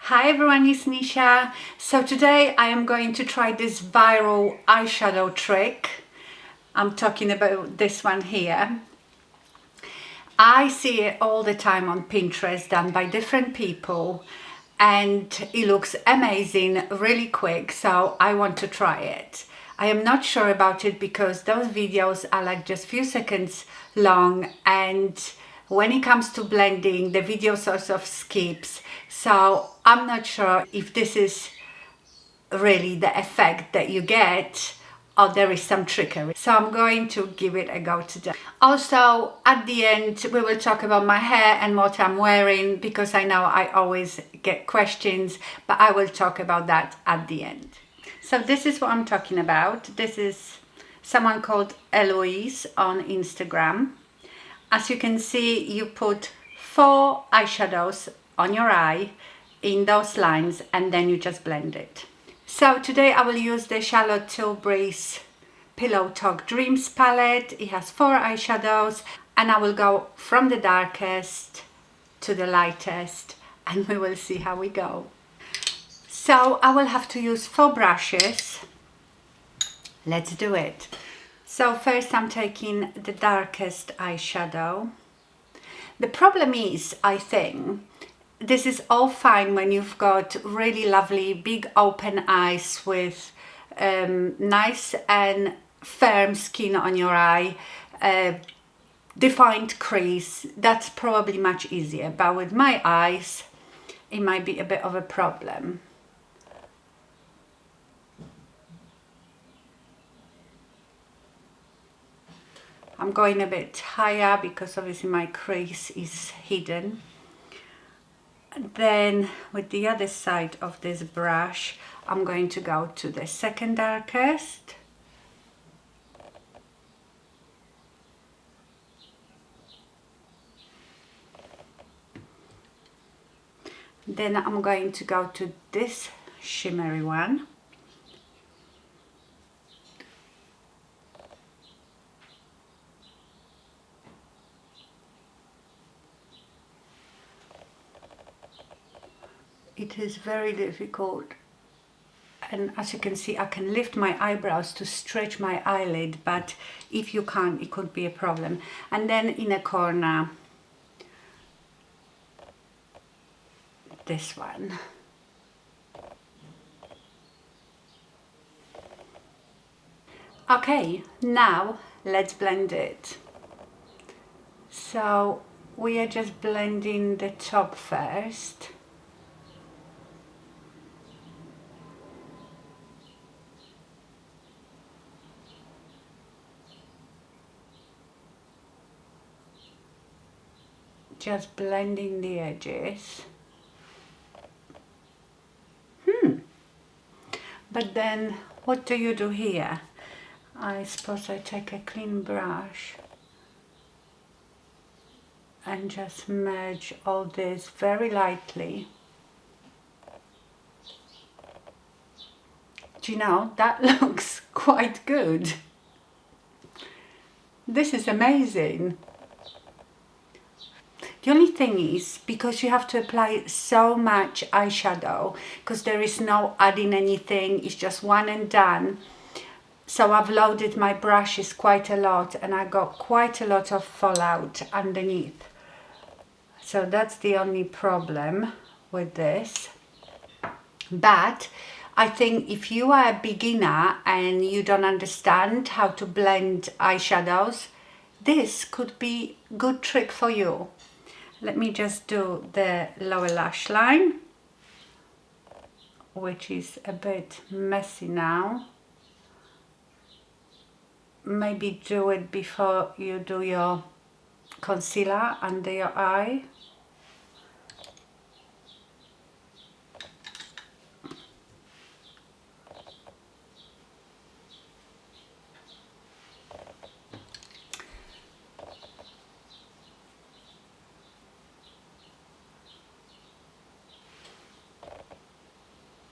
Hi everyone, it's Nisha. So today I am going to try this viral eyeshadow trick. I'm talking about this one here. I see it all the time on Pinterest done by different people and it looks amazing really quick, so I want to try it. I am not sure about it because those videos are like just few seconds long, and when it comes to blending the video sort of skips, so I'm not sure if this is really the effect that you get or there is some trickery. So I'm going to give it a go today. Also at the end we will talk about my hair and what I'm wearing, because I know I always get questions, but I will talk about that at the end. So this is what I'm talking about. This is someone called Eloise on Instagram. As you can see, you put 4 eyeshadows on your eye in those lines and then you just blend it. So today I will use the Charlotte Tilbury's Pillow Talk Dreams palette. It has 4 eyeshadows and I will go from the darkest to the lightest and we will see how we go. So I will have to use 4 brushes. Let's do it. So first I'm taking the darkest eyeshadow. The problem is, I think, this is all fine when you've got really lovely big open eyes with nice and firm skin on your eye, defined crease. That's probably much easier, but with my eyes it might be a bit of a problem. I'm going a bit higher because obviously my crease is hidden. Then with the other side of this brush, I'm going to go to the second darkest. Then I'm going to go to this shimmery one. It is very difficult, and as you can see I can lift my eyebrows to stretch my eyelid, but if you can't it could be a problem. And then in a corner, this one. Okay, now let's blend it. So we are just blending the top first. Just blending the edges. But then what do you do here? I suppose I take a clean brush and just merge all this very lightly. Do you know, that looks quite good. This is amazing. The only thing is, because you have to apply so much eyeshadow, because there is no adding anything, it's just one and done. So I've loaded my brushes quite a lot and I got quite a lot of fallout underneath. So that's the only problem with this. But I think if you are a beginner and you don't understand how to blend eyeshadows, this could be a good trick for you. Let me just do the lower lash line, which is a bit messy now. Maybe do it before you do your concealer under your eye.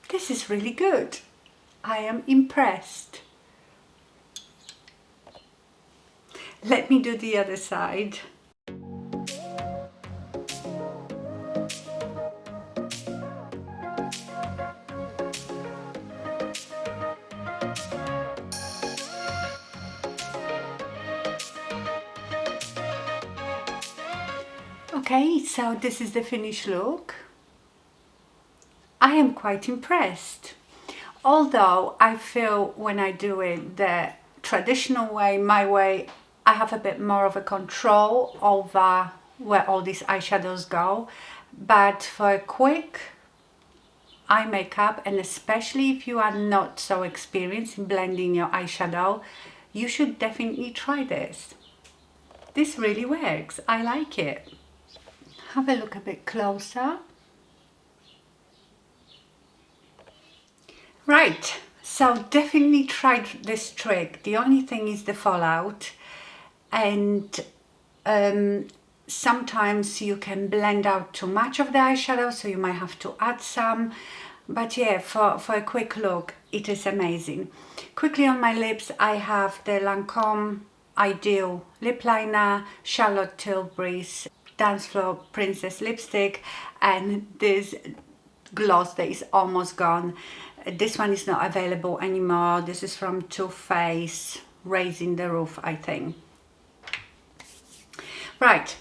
This is really good. I am impressed. Let me do the other side. Okay, so this is the finished look. I am quite impressed. Although I feel when I do it the traditional way, my way, I have a bit more of a control over where all these eyeshadows go. But for a quick eye makeup, and especially if you are not so experienced in blending your eyeshadow, you should definitely try this. This really works. I like it. Have a look a bit closer. Right, so definitely try this trick. The only thing is the fallout, and sometimes you can blend out too much of the eyeshadow, so you might have to add some. But yeah, for a quick look, it is amazing. Quickly on my lips, I have the Lancome Ideal Lip Liner, Charlotte Tilbury's Dance Floor Princess Lipstick, and this gloss that is almost gone. This one is not available anymore. This is from Too Faced, Raising the Roof, I think. Right,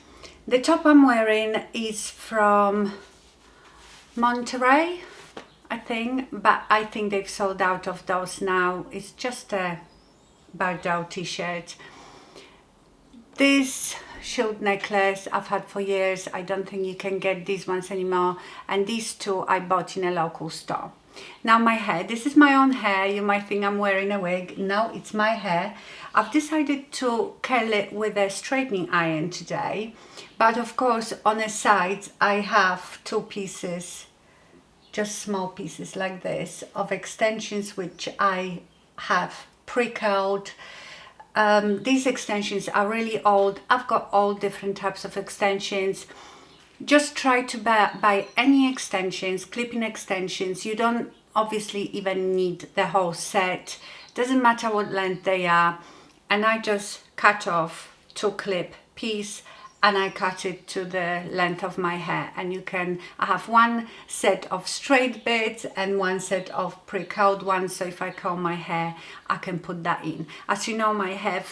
the top I'm wearing is from Monterey, I think, but I think they've sold out of those now. It's just a Bordeaux t-shirt. This shield necklace I've had for years. I don't think you can get these ones anymore, and these two I bought in a local store. Now my hair, this is my own hair. You might think I'm wearing a wig. No, it's my hair. I've decided to curl it with a straightening iron today, but of course on the sides I have two pieces, just small pieces like this, of extensions which I have pre-curled. These extensions are really old. I've got all different types of extensions. Just try to buy any extensions, clipping extensions. You don't obviously even need the whole set. Doesn't matter what length they are. And I just cut off 2 clip piece, and I cut it to the length of my hair. And I have one set of straight bits and one set of pre-curled ones. So if I curl my hair, I can put that in. As you know, my hair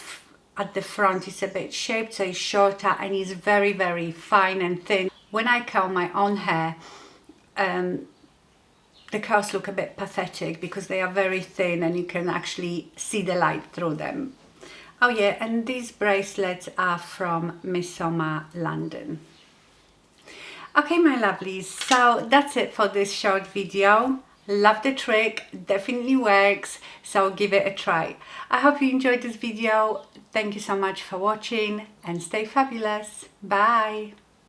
at the front is a bit shaped, so it's shorter and it's very, very fine and thin. When I curl my own hair, the curls look a bit pathetic because they are very thin and you can actually see the light through them. Oh yeah, and these bracelets are from Midsomer, London. Okay, my lovelies, so that's it for this short video. Love the trick, definitely works, so give it a try. I hope you enjoyed this video. Thank you so much for watching and stay fabulous. Bye.